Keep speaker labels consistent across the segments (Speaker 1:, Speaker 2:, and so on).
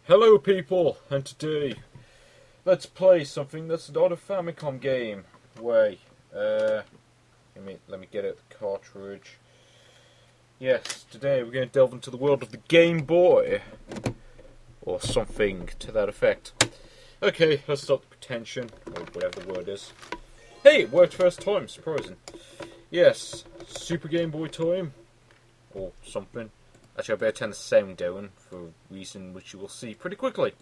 Speaker 1: Hello people, and today let's play something that's not a Famicom game. Wait, let me get out the cartridge. Yes, today we're going to delve into the world of the Game Boy. Or something to that effect. Okay, let's stop the pretension, or whatever the word is. Hey, it worked first time, surprising. Yes, Super Game Boy time. Or something. Actually, I better turn the sound down for a reason which you will see pretty quickly.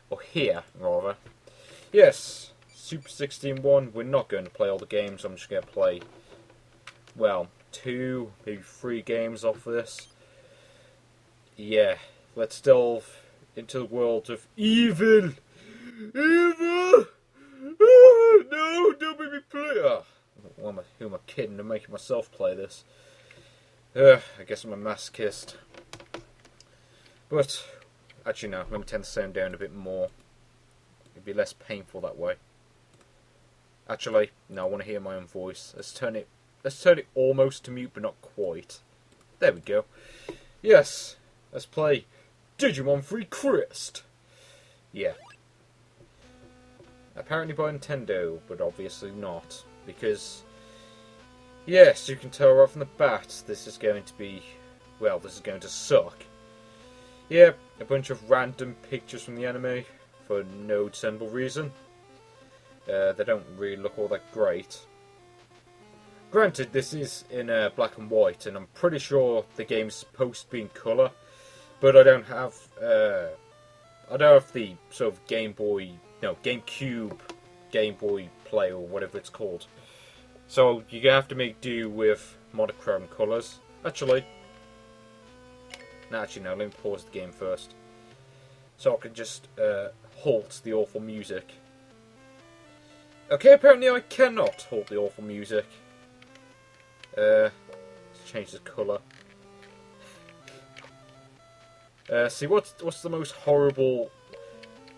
Speaker 1: Or hear, rather. Yes, Super 16-1. We're not going to play all the games. I'm just going to play, well, 2, maybe 3 games off this. Yeah, let's delve into the world of evil. Evil! Oh, no, don't make me play. Oh, who am I kidding? I'm making myself play this. I guess I'm a masochist. But, actually no, let me turn the sound down a bit more. It'd be less painful that way. Actually, no, I want to hear my own voice. Let's turn it almost to mute, but not quite. There we go. Yes, let's play Digimon Free Crest. Yeah. Apparently by Nintendo, but obviously not. Because, yes, you can tell right from the bat, this is going to be, well, this is going to suck. Yeah, a bunch of random pictures from the anime, for no discernible reason. They don't really look all that great. Granted, this is in black and white, and I'm pretty sure the game is supposed to be in colour, but I don't have the sort of GameCube, Game Boy Play, or whatever it's called. So you have to make do with monochrome colours. Actually, no, let me pause the game first, so I can just halt the awful music. Okay, apparently I cannot halt the awful music. Let's change the colour. See, what's the most horrible...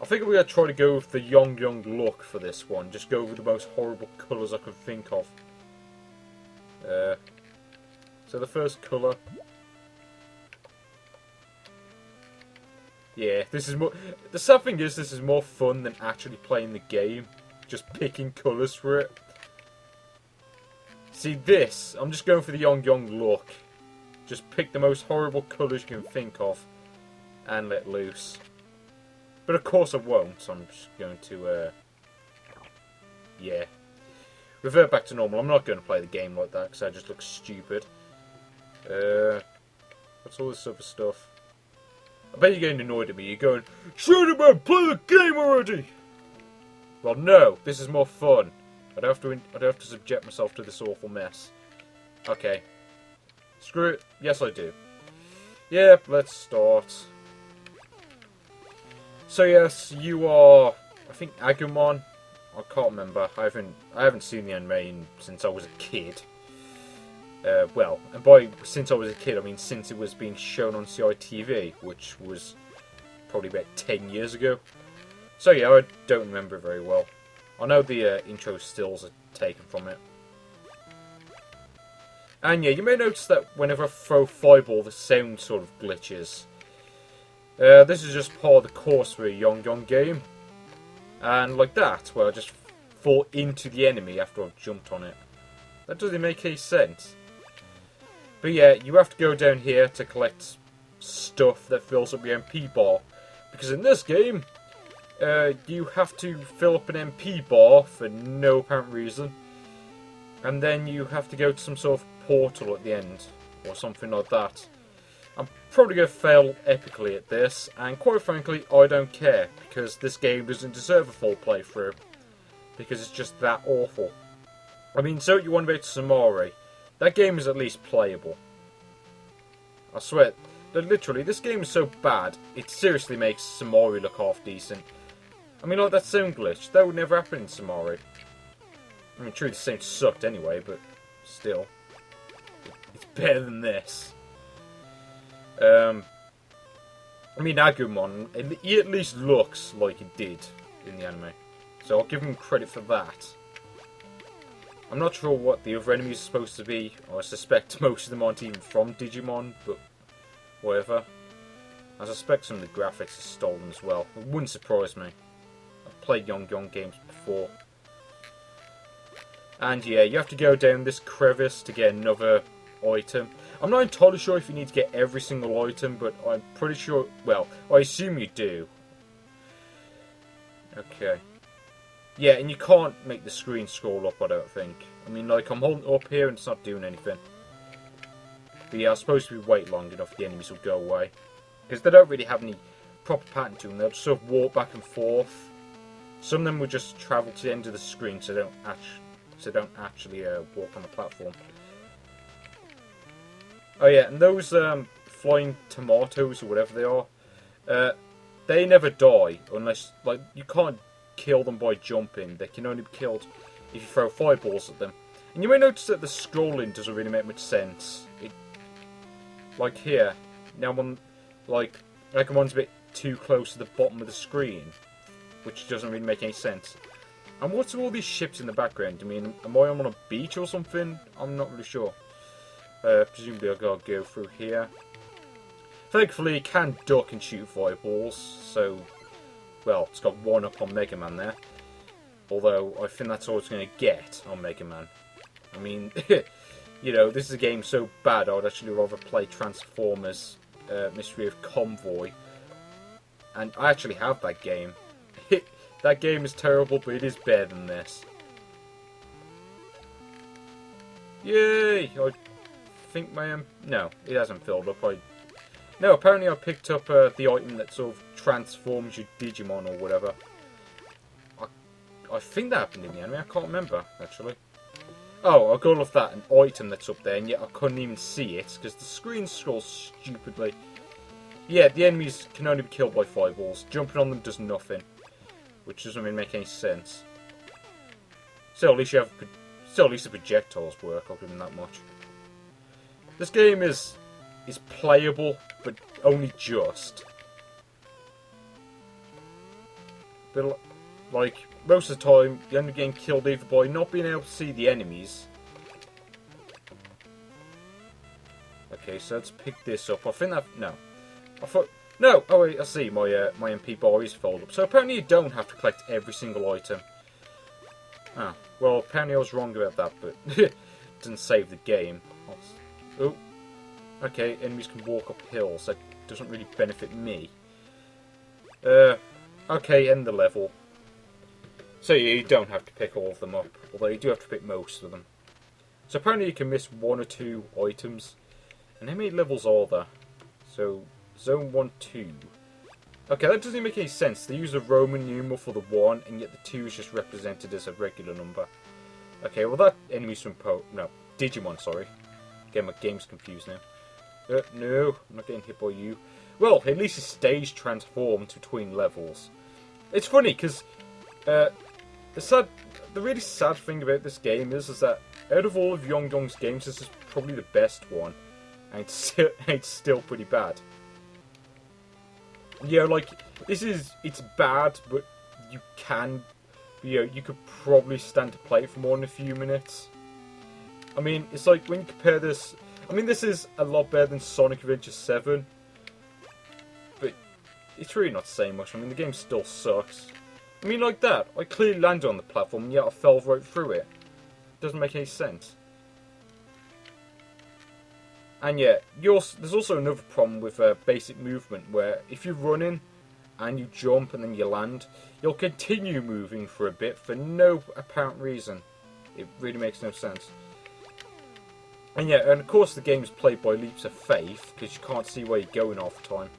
Speaker 1: I think we're going to try to go with the Yong Yong look for this one. Just go with the most horrible colours I can think of. So the first colour... Yeah, this is more... The sad thing is, this is more fun than actually playing the game. Just picking colours for it. See, this, I'm just going for the Yong Yong look. Just pick the most horrible colours you can think of. And let loose. But of course I won't, so I'm just going to, yeah. Revert back to normal. I'm not going to play the game like that, because I just look stupid. What's all this other stuff? I bet you're getting annoyed at me. You're going, "Shut up, man! Play the game already!" Well, no. This is more fun. I don't have to subject myself to this awful mess. Okay. Screw it. Yes, I do. Yep. Let's start. So yes, you are. I think Agumon. I can't remember. I haven't seen the anime since I was a kid. Well, and by since I was a kid, I mean since it was being shown on CITV, which was probably about 10 years ago. So yeah, I don't remember it very well. I know the intro stills are taken from it. And yeah, you may notice that whenever I throw Fireball, the sound sort of glitches. This is just part of the course for a Yong Yong game. And like that, where I just fall into the enemy after I've jumped on it. That doesn't make any sense. But yeah, you have to go down here to collect stuff that fills up your MP bar. Because in this game, you have to fill up an MP bar for no apparent reason. And then you have to go to some sort of portal at the end. Or something like that. I'm probably going to fail epically at this. And quite frankly, I don't care. Because this game doesn't deserve a full playthrough. Because it's just that awful. I mean, so you want about Samari. That game is at least playable. I swear, that literally, this game is so bad, it seriously makes Samari look half decent. I mean, like that sound glitch, that would never happen in Samari. I mean, true, the sound sucked anyway, but still. It's better than this. I mean, Agumon, he at least looks like he did in the anime. So I'll give him credit for that. I'm not sure what the other enemies are supposed to be. I suspect most of them aren't even from Digimon, but whatever. I suspect some of the graphics are stolen as well. It wouldn't surprise me. I've played Yong Yong games before. And yeah, you have to go down this crevice to get another item. I'm not entirely sure if you need to get every single item, but I'm pretty sure... Well, I assume you do. Okay. Yeah, and you can't make the screen scroll up, I don't think. I mean, like, I'm holding it up here and it's not doing anything. But yeah, I suppose if we wait long enough, the enemies will go away. Because they don't really have any proper pattern to them. They'll just sort of walk back and forth. Some of them will just travel to the end of the screen so they don't actually walk on the platform. Oh yeah, and those flying tomatoes or whatever they are, they never die unless, like, you can't kill them by jumping. They can only be killed if you throw fireballs at them. And you may notice that the scrolling doesn't really make much sense. Like here, now I'm like one's a bit too close to the bottom of the screen, which doesn't really make any sense. And what's all these ships in the background? I mean, am I on a beach or something? I'm not really sure. Presumably I gotta go through here. Thankfully, it can duck and shoot fireballs, so... Well, it's got one up on Mega Man there. Although, I think that's all it's going to get on Mega Man. I mean, you know, this is a game so bad, I would actually rather play Transformers Mystery of Convoy. And I actually have that game. That game is terrible, but it is better than this. Yay! I think my... no, it hasn't filled up. No, apparently I picked up the item that sort of transforms your Digimon or whatever. I think that happened in the anime, I can't remember, actually. Oh, I got all of that, an item that's up there, and yet I couldn't even see it, because the screen scrolls stupidly. Yeah, the enemies can only be killed by fireballs. Jumping on them does nothing. Which doesn't really make any sense. Still, at least the projectiles work, I'll give them that much. This game is playable, but only just. But, like, most of the time, the enemy getting killed either by not being able to see the enemies. Okay, so let's pick this up. I think that... No. I thought... No! Oh wait, I see. My MP bar is filled up. So apparently you don't have to collect every single item. Ah. Well, apparently I was wrong about that, but... it doesn't save the game. Oh. Okay, enemies can walk up hills. That doesn't really benefit me. Okay, end the level. So yeah, you don't have to pick all of them up, although you do have to pick most of them. So apparently you can miss 1 or 2 items. And how many levels are there? So, Zone 1, 2. Okay, that doesn't make any sense. They use a Roman numeral for the 1, and yet the 2 is just represented as a regular number. Okay, well that enemy's from Digimon, sorry. Getting my games confused now. No, I'm not getting hit by you. Well, at least the stage transformed between levels. It's funny, because the really sad thing about this game is that out of all of Yong Yong's games, this is probably the best one. And it's still pretty bad. Yeah, like, it's bad, but you could probably stand to play it for more than a few minutes. I mean, it's like, when you compare this, I mean, this is a lot better than Sonic Adventure 7, but it's really not saying much. I mean, the game still sucks. I mean, like that, I clearly landed on the platform, and yet I fell right through it. Doesn't make any sense. And yeah, there's also another problem with basic movement, where if you're running and you jump and then you land, you'll continue moving for a bit for no apparent reason. It really makes no sense. And yeah, and of course the game is played by leaps of faith, because you can't see where you're going half the time.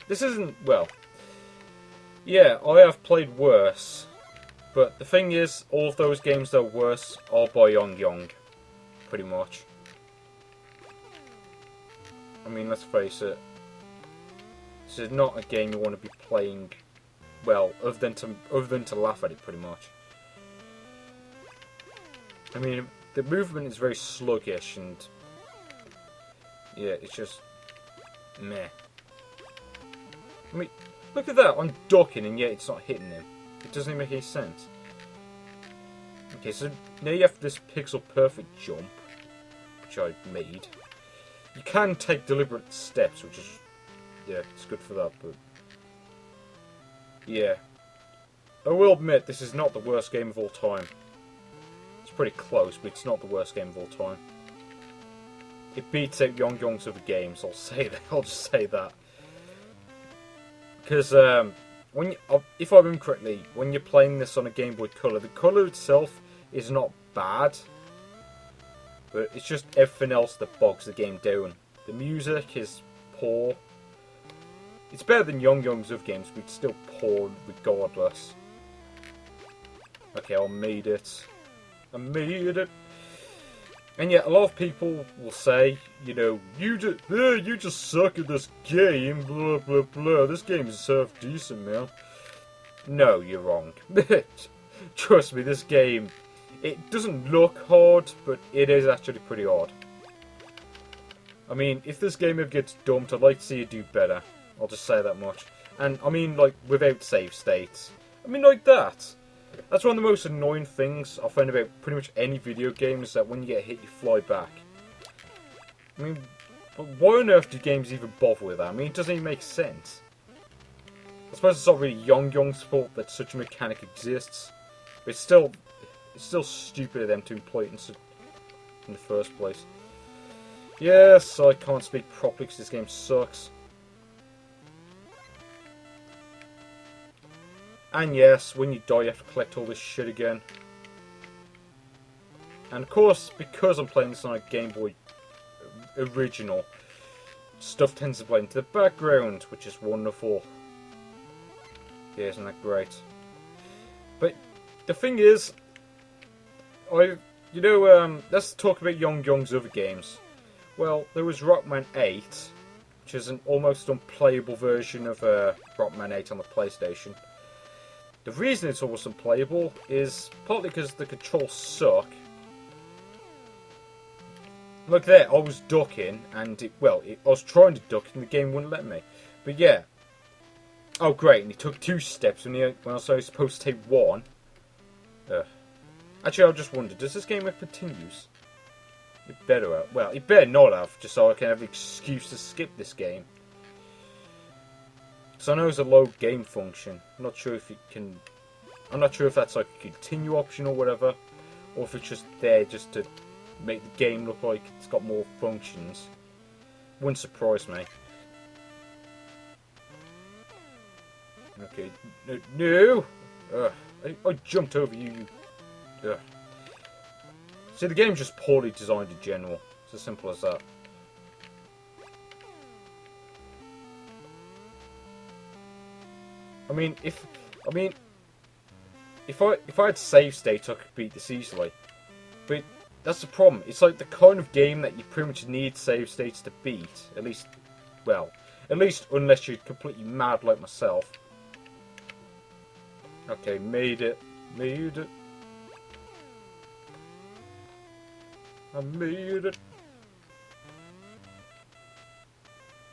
Speaker 1: This isn't, well, yeah, I have played worse. But the thing is, all of those games that are worse are by Yong Yong, pretty much. I mean, let's face it. This is not a game you want to be playing, well, other than to laugh at it, pretty much. I mean, the movement is very sluggish, and yeah, it's just meh. I mean, look at that, I'm ducking, and yet it's not hitting him. It doesn't even make any sense. Okay, so now you have this pixel perfect jump, which which I made. You can take deliberate steps, which is, yeah, it's good for that, but yeah. I will admit, this is not the worst game of all time. It's pretty close, but it's not the worst game of all time. It beats out Yong Yong's other games, I'll say that. I'll just say that. Because, when if I remember correctly, when you're playing this on a Game Boy Color, the colour itself is not bad. But it's just everything else that bogs the game down. The music is poor. It's better than Yong Yong's other games, but it's still poor regardless. Okay, I made it. I made it. And yet, a lot of people will say, you know, you just suck at this game, blah blah blah. This game is half decent, man. No, you're wrong. Trust me, this game, it doesn't look hard, but it is actually pretty hard. I mean, if this game ever gets dumped, I'd like to see it do better. I'll just say that much. And, I mean, like, without save states. I mean, like that. That's one of the most annoying things I find about pretty much any video game, is that when you get hit, you fly back. I mean, why on earth do games even bother with that? I mean, it doesn't even make sense. I suppose it's not really Yong Yong's fault that such a mechanic exists. But it's still stupid of them to employ it in the first place. Yes, I can't speak properly because this game sucks. And yes, when you die you have to collect all this shit again. And of course, because I'm playing this on a Game Boy original, stuff tends to play into the background, which is wonderful. Yeah, isn't that great? But the thing is, let's talk about Yong Yong's other games. Well, there was Rockman 8, which is an almost unplayable version of Rockman 8 on the PlayStation. The reason it's almost unplayable is partly because the controls suck. Look there, I was ducking, and I was trying to duck and the game wouldn't let me. But yeah. Oh great, and it took 2 steps when I was only supposed to take 1. Actually, I just wondered, does this game have continues? It better have. Well, it better not have, just so I can have an excuse to skip this game. So I know it's a load game function. I'm not sure if that's like a continue option or whatever, or if it's just there just to make the game look like it's got more functions. Wouldn't surprise me. Okay, no! I jumped over you. Ugh. See, the game's just poorly designed in general. It's as simple as that. I mean, if I had save states, I could beat this easily. But that's the problem. It's like the kind of game that you pretty much need save states to beat. At least unless you're completely mad like myself. Okay, made it. I made it.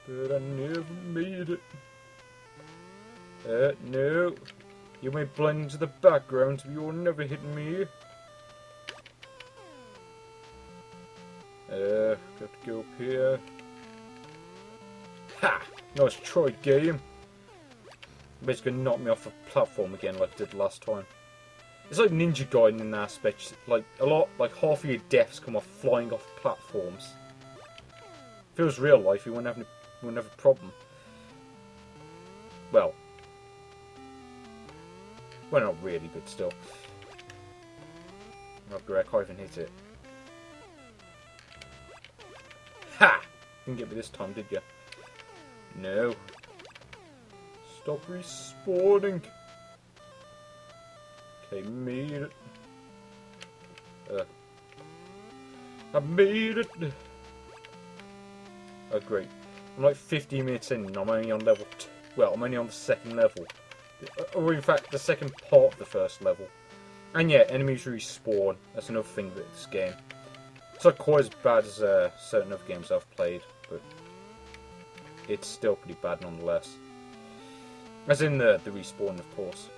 Speaker 1: But I never made it. No. You may blend into the background, but you're never hitting me. Got to go up here. Ha! Nice try, game. Basically knock me off the platform again like I did last time. It's like Ninja Gaiden in that aspect. Like half of your deaths come off flying off platforms. If it was real life, you wouldn't have a problem. Well, not really, but still. Oh great, I can't even hit it. Ha! Didn't get me this time, did you? No. Stop respawning. Okay, made it. I made it. Oh great. I'm like 15 minutes in and I'm only on level 2. Well, I'm only on the 2nd level. Or in fact, the 2nd part of the 1st level. And yeah, enemies respawn. That's another thing with this game. It's not quite as bad as certain other games I've played, but it's still pretty bad nonetheless. As in the respawn, of course.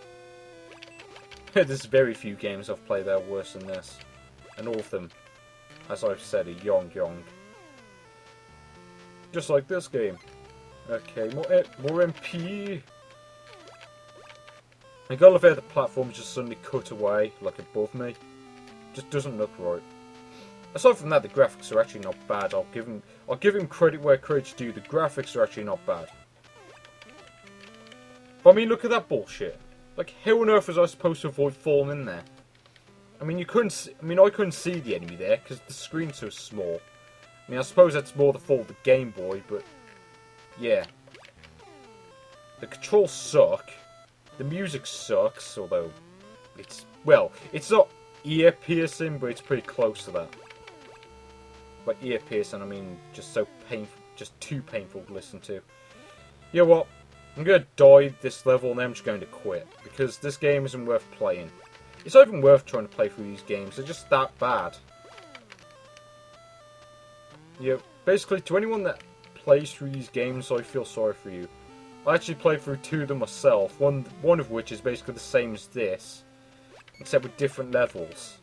Speaker 1: There's very few games I've played that are worse than this. And all of them as I've said, a Yong Yong. Just like this game. Okay, more MP. I gotta love how the platforms just suddenly cut away, like above me. Just doesn't look right. Aside from that, the graphics are actually not bad. I'll give him credit where credit's due. The graphics are actually not bad. But I mean, look at that bullshit. Like, how on earth was I supposed to avoid falling in there? I mean, I couldn't see the enemy there because the screen's so small. I mean, I suppose that's more the fault of the Game Boy, but yeah. The controls suck. The music sucks, although it's not ear piercing, but it's pretty close to that. By ear piercing, I mean just so painful, just too painful to listen to. You know what? I'm gonna die this level, and then I'm just going to quit because this game isn't worth playing. It's not even worth trying to play through these games. They're just that bad. Yeah, basically, to anyone that plays through these games, I feel sorry for you. I actually played through 2 of them myself, one of which is basically the same as this, except with different levels.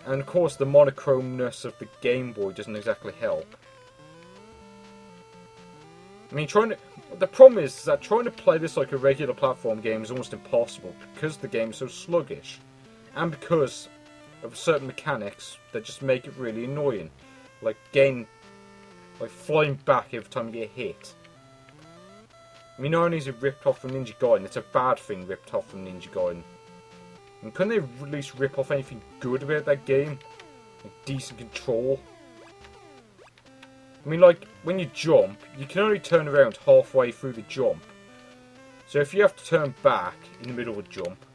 Speaker 1: And of course, the monochromeness of the Game Boy doesn't exactly help. I mean, the problem is that trying to play this like a regular platform game is almost impossible because the game is so sluggish, and because of certain mechanics that just make it really annoying, like flying back every time you get hit. I mean, not only is it ripped off from Ninja Gaiden, it's a bad thing ripped off from Ninja Gaiden. And couldn't they at least rip off anything good about that game? Like decent control. I mean, like, when you jump, you can only turn around halfway through the jump. So if you have to turn back in the middle of a jump,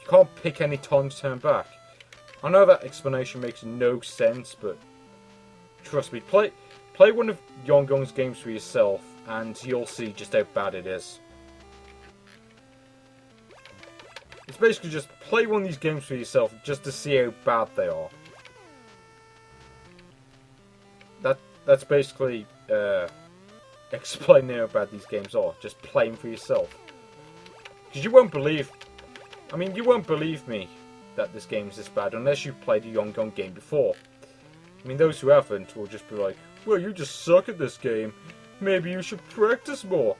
Speaker 1: you can't pick any time to turn back. I know that explanation makes no sense, but trust me, play one of Yong Yong's games for yourself, and you'll see just how bad it is. It's basically just play one of these games for yourself just to see how bad they are. That's basically explaining how bad these games are. Just play them for yourself. Because you won't believe... I mean, you won't believe me that this game is this bad unless you've played a Yong Yong game before. I mean, those who haven't will just be like, well, you just suck at this game. Maybe you should practice more.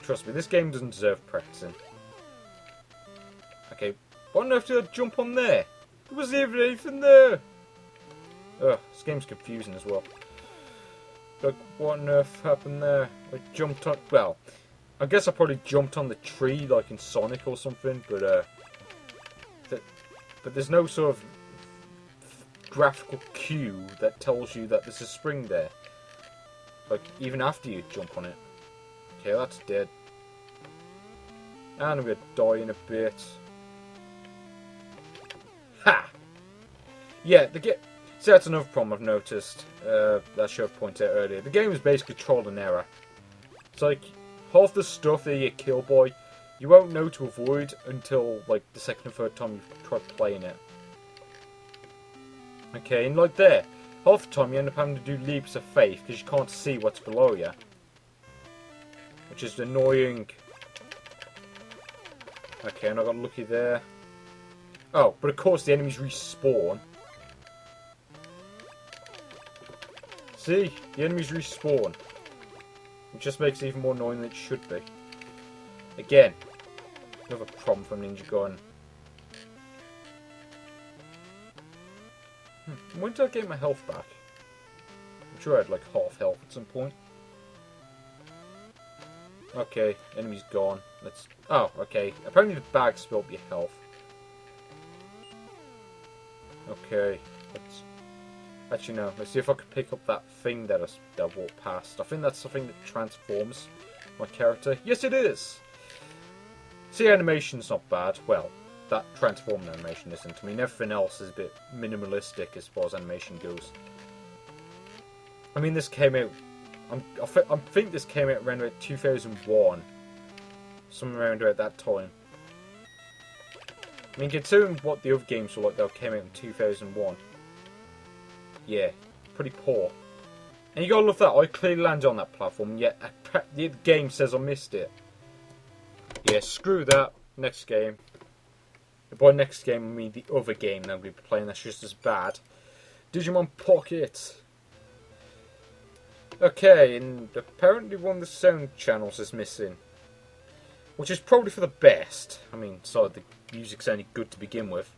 Speaker 1: Trust me, this game doesn't deserve practicing. Okay, what on earth did I jump on there? There wasn't even anything there. Ugh, this game's confusing as well. Like, what on earth happened there? I jumped on... Well, I guess I probably jumped on the tree like in Sonic or something, but there's no sort of graphical cue that tells you that there's a spring there. Like, even after you jump on it. Okay, that's dead. And I'm gonna die in a bit. Ha! Yeah, see, that's another problem I've noticed. That I should have pointed out earlier. The game is basically trial and error. It's like, half the stuff that you get killed by, you won't know to avoid until, like, the second or third time you've tried playing it. Okay, and like there, half the time you end up having to do leaps of faith because you can't see what's below you. Which is annoying. Okay, and I got lucky there. Oh, but of course the enemies respawn. See? The enemies respawn. It just makes it even more annoying than it should be. Again, another problem from Ninja Gaiden. When did I get my health back? I'm sure I had like half health at some point. Okay, enemy's gone. Let's... Oh, okay. Apparently the bag spilled your health. Okay, let's... Actually, no. Let's see if I can pick up that thing that I walked past. I think that's something that transforms my character. Yes, it is! See, animation's not bad. Well, that transforming animation isn't. I mean, everything else is a bit minimalistic as far as animation goes. I mean, this came out... I think this came out around about 2001. Somewhere around about that time. I mean, considering what the other games were like that came out in 2001. Yeah, pretty poor. And you gotta love that, I clearly landed on that platform, yet the game says I missed it. Yeah, screw that. next game. By next game, I mean the other game that we'll be playing that's just as bad. Digimon Pocket. Okay, and apparently one of the sound channels is missing. Which is probably for the best. I mean, sorry, the music's only good to begin with.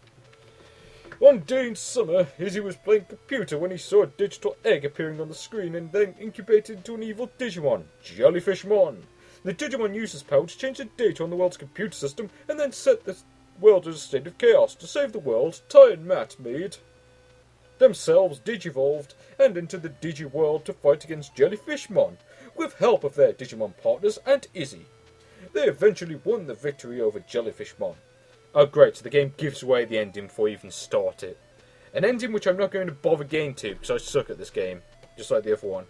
Speaker 1: One day in summer, Izzy was playing computer when he saw a digital egg appearing on the screen and then incubated into an evil Digimon, Jellyfishmon. The Digimon used his power to change the data on the world's computer system and then set the world in a state of chaos. To save the world, Ty and Matt made themselves digivolved and entered the Digi-world to fight against Jellyfishmon, with help of their Digimon partners and Izzy. They eventually won the victory over Jellyfishmon. Oh great, so the game gives away the ending before you even start it. An ending which I'm not going to bother getting to because I suck at this game, just like the other one.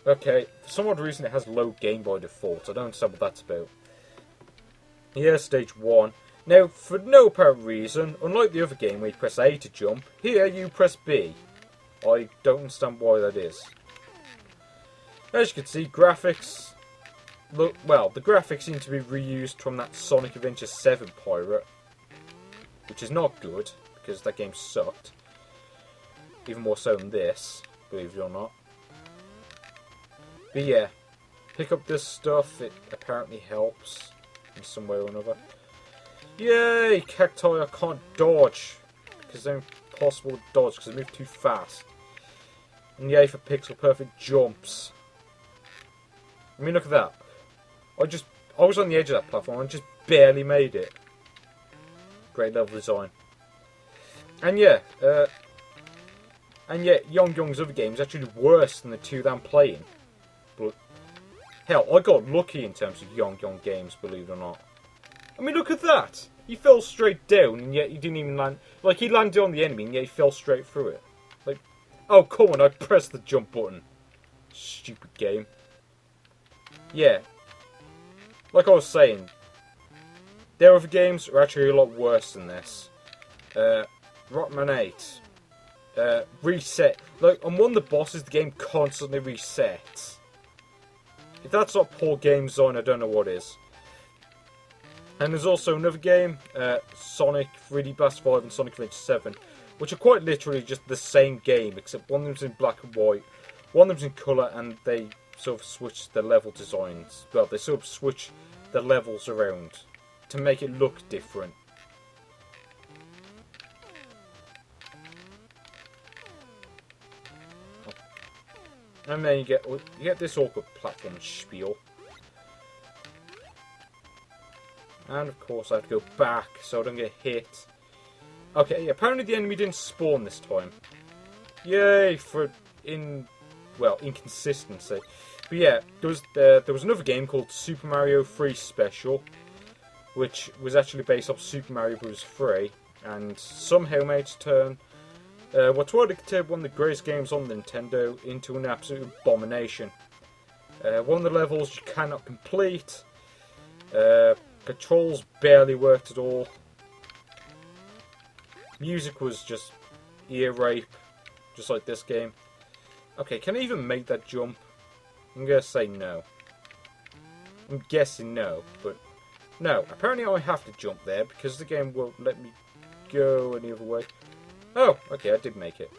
Speaker 1: Okay, for some odd reason it has low game by default, I don't understand what that's about. Here, stage 1. Now, for no apparent reason, unlike the other game where you press A to jump, here you press B. I don't understand why that is. As you can see, graphics... Look, well, the graphics seem to be reused from that Sonic Adventure 7 pirate. Which is not good, because that game sucked. Even more so than this, believe it or not. But yeah, pick up this stuff, it apparently helps in some way or another. Yay! Cacti I can't dodge, because they're impossible to dodge because they move too fast. And yay for pixel perfect jumps. I mean, look at that. I was on the edge of that platform and just barely made it. Great level design. And yeah, Yong Yong's other game is actually worse than the two that I'm playing. But hell, I got lucky in terms of Yong Yong games, believe it or not. I mean, look at that! He fell straight down, and yet he didn't even land... Like, he landed on the enemy, and yet he fell straight through it. Like, oh, come on, I pressed the jump button. Stupid game. Yeah. Like I was saying, their other games are actually a lot worse than this. Rockman 8. Reset. Like, on one of the bosses, the game constantly resets. If that's not poor game design, I don't know what is. And there's also another game, Sonic 3D Blast 5 and Sonic Adventure 7, which are quite literally just the same game, except one of them's in black and white, one of them's in colour, and they sort of switch the level designs. Well, they sort of switch the levels around to make it look different. And then you get this awkward platform spiel. And of course I have to go back so I don't get hit. Okay, apparently the enemy didn't spawn this time. Yay for inconsistency. But yeah, there was another game called Super Mario 3 Special, which was actually based off Super Mario Bros. 3, and somehow made to turn what would consider one of the greatest games on Nintendo into an absolute abomination. One of the levels you cannot complete. Controls barely worked at all. Music was just ear rape, just like this game. Okay, can I even make that jump? I'm gonna say no. I'm guessing no, but no. Apparently I have to jump there because the game won't let me go any other way. Oh, okay, I did make it.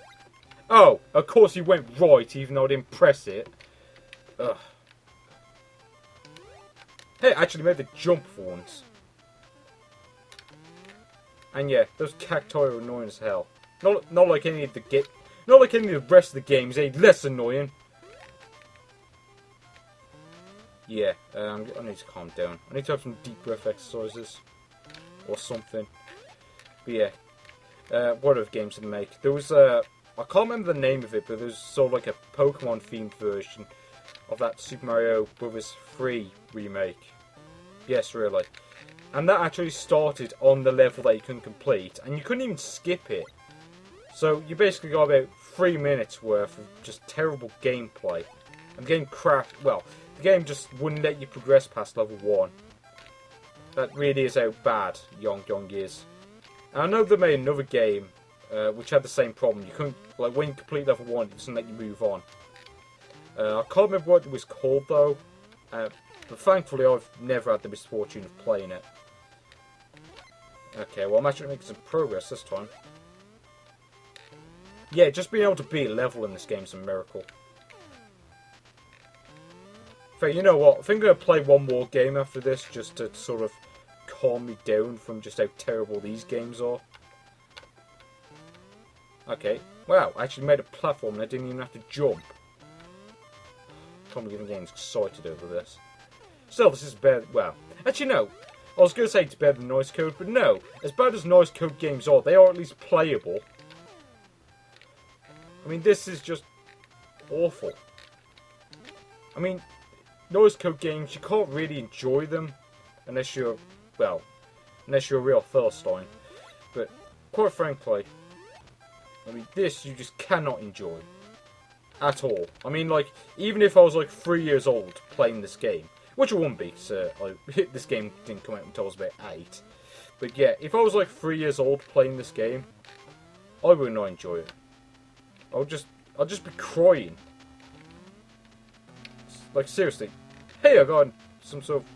Speaker 1: Oh, of course you went right even though I didn't press it. Ugh. Hey, I actually made the jump for once. And yeah, those cacti are annoying as hell. Not like any of the rest of the games, any less annoying. Yeah, I need to calm down. I need to have some deep breath exercises or something. But yeah, what other games did they make? There was I can't remember the name of it, but there was sort of like a Pokemon themed version of that Super Mario Bros. 3 remake. Yes, really. And that actually started on the level that you couldn't complete, and you couldn't even skip it. So you basically got about 3 minutes worth of just terrible gameplay. And the game crashed. Well, the game just wouldn't let you progress past level 1. That really is how bad Yong Yong is. And I know they made another game which had the same problem. You couldn't, like, when you complete level 1, it doesn't let you move on. I can't remember what it was called though. But thankfully, I've never had the misfortune of playing it. Okay, well, I'm actually making some progress this time. Yeah, just being able to beat a level in this game is a miracle. But you know what? I think I'm going to play one more game after this, just to sort of calm me down from just how terrible these games are. Okay. Wow, I actually made a platform and I didn't even have to jump. Can't believe the game's excited over this. Still, this is better. Well, actually, no. I was going to say it's better than Noise Code, but no. As bad as Noise Code games are, they are at least playable. I mean, this is just awful. I mean, Noise Code games, you can't really enjoy them unless you're, well, unless you're a real Philistine. But, quite frankly, I mean, this you just cannot enjoy. At all. I mean, like, even if I was like 3 years old playing this game, which I wouldn't be, so this game didn't come out until I was about 8. But yeah, if I was like 3 years old playing this game, I would not enjoy it. I'll just be crying. Like, seriously. Hey, I got some sort of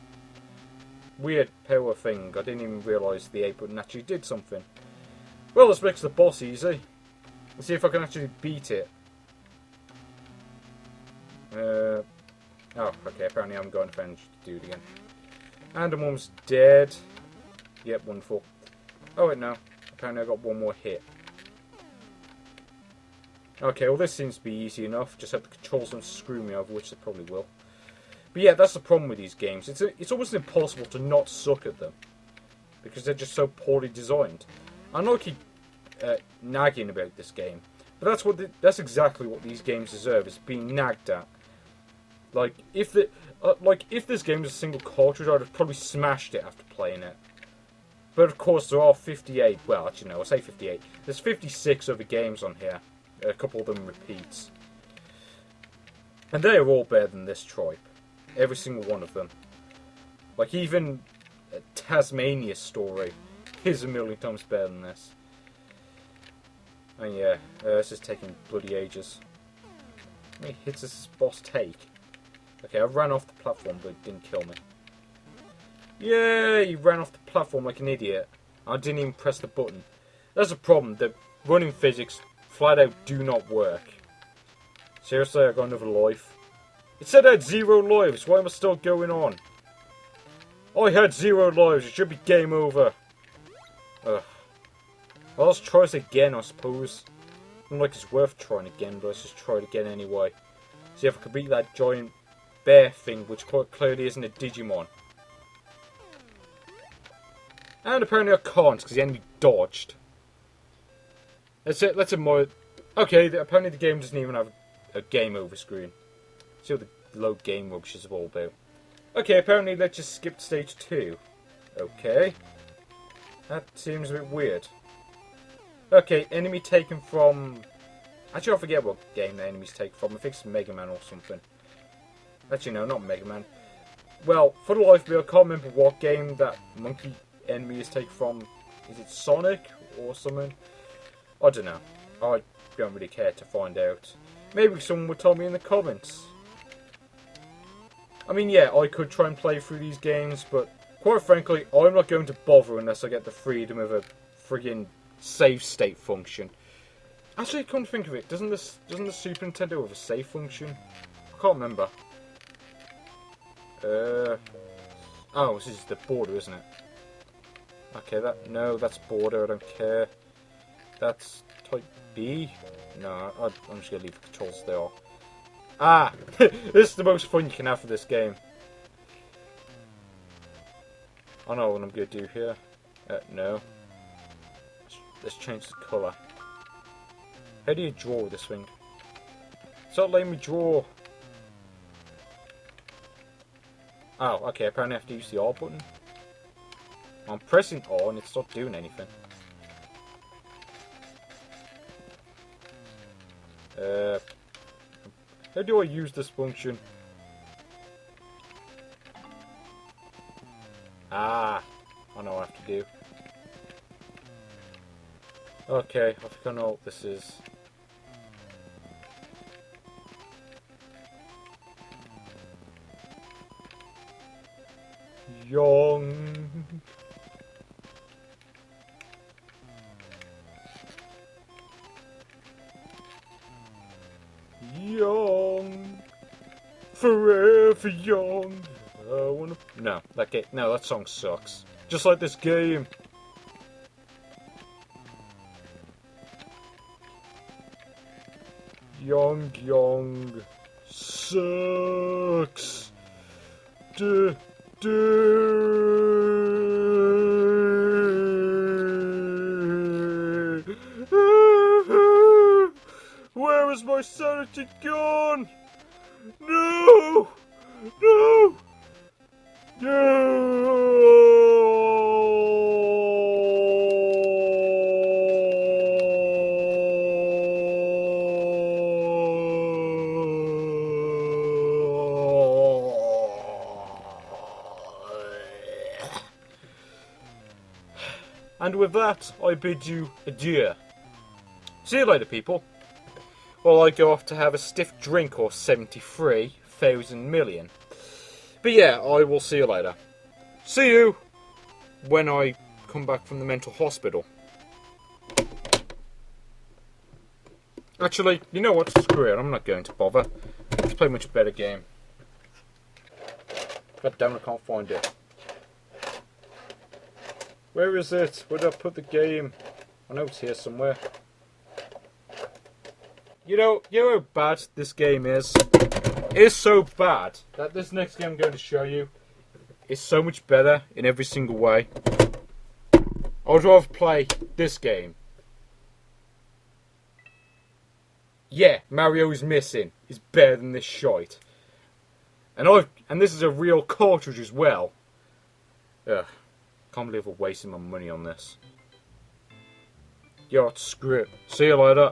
Speaker 1: weird power thing. I didn't even realise the A button actually did something. Well, this makes the boss easy. Let's see if I can actually beat it. Oh, okay, apparently I'm going to manage to do it again. And I'm almost dead. Yep, wonderful. Oh, wait, no. Apparently I got one more hit. Okay, well this seems to be easy enough. Just have the controls don't screw me over, which they probably will. But yeah, that's the problem with these games. It's almost impossible to not suck at them. Because they're just so poorly designed. I know I keep nagging about this game. But that's exactly what these games deserve, is being nagged at. Like if this game was a single cartridge, I'd have probably smashed it after playing it. But of course, there are 58. Well, actually, no, I say 58. There's 56 other games on here. A couple of them repeats, and they are all better than this tripe. Every single one of them. Like even Tasmania's story is a million times better than this. And yeah, this is taking bloody ages. How many hits does this boss take? Okay, I ran off the platform, but it didn't kill me. Yeah, he ran off the platform like an idiot. I didn't even press the button. That's a problem. The running physics flat out do not work. Seriously, I got another life. It said I had 0 lives. Why am I still going on? I had 0 lives. It should be game over. Ugh. Well, let's try this again, I suppose. Not like it's worth trying again, but let's just try it again anyway. See if I can beat that giant bear thing, which quite clearly isn't a Digimon. And apparently I can't, because the enemy dodged. Let's admire. Okay, apparently the game doesn't even have a game over screen. See what the low game rubbish is all about. Okay, apparently let's just skip to stage 2. Okay. That seems a bit weird. Okay, enemy taken from... Actually, I forget what game the enemy's taken from. I think it's Mega Man or something. Actually, no, not Mega Man. Well, for the life of me, I can't remember what game that monkey enemy is taken from. Is it Sonic or something? I don't know. I don't really care to find out. Maybe someone would tell me in the comments. I mean, yeah, I could try and play through these games, but quite frankly, I'm not going to bother unless I get the freedom of a friggin' save state function. Actually, come to think of it, doesn't the Super Nintendo have a save function? I can't remember. Oh, this is the border, isn't it? Okay, that's border, I don't care. That's type B? No, I'm just going to leave the controls as they are. Ah! This is the most fun you can have for this game. I know what I'm going to do here. No. Let's change the colour. How do you draw with this thing? It's not letting me draw. Oh, okay, apparently I have to use the R button. I'm pressing R and it's not doing anything. How do I use this function? Ah, I know what I have to do. Okay, I think I know what this is. Yong. Young, forever young. I wanna... No, that song sucks. Just like this game. Yong Yong sucks. Duh, Where is my sanity gone? No! No! And with that, I bid you adieu. See you later, people. Well, I go off to have a stiff drink or 73,000 million. But yeah, I will see you later. See you when I come back from the mental hospital. Actually, you know what? Screw it. I'm not going to bother. Let's play a much better game. God damn it, I can't find it. Where is it? Where did I put the game? I know it's here somewhere. You know how bad this game is? It is so bad that this next game I'm going to show you is so much better in every single way. I would rather play this game. Yeah, Mario is missing. It's better than this shite. And this is a real cartridge as well. Ugh. Can't believe I'm wasting my money on this. Yo, screw it. See you later.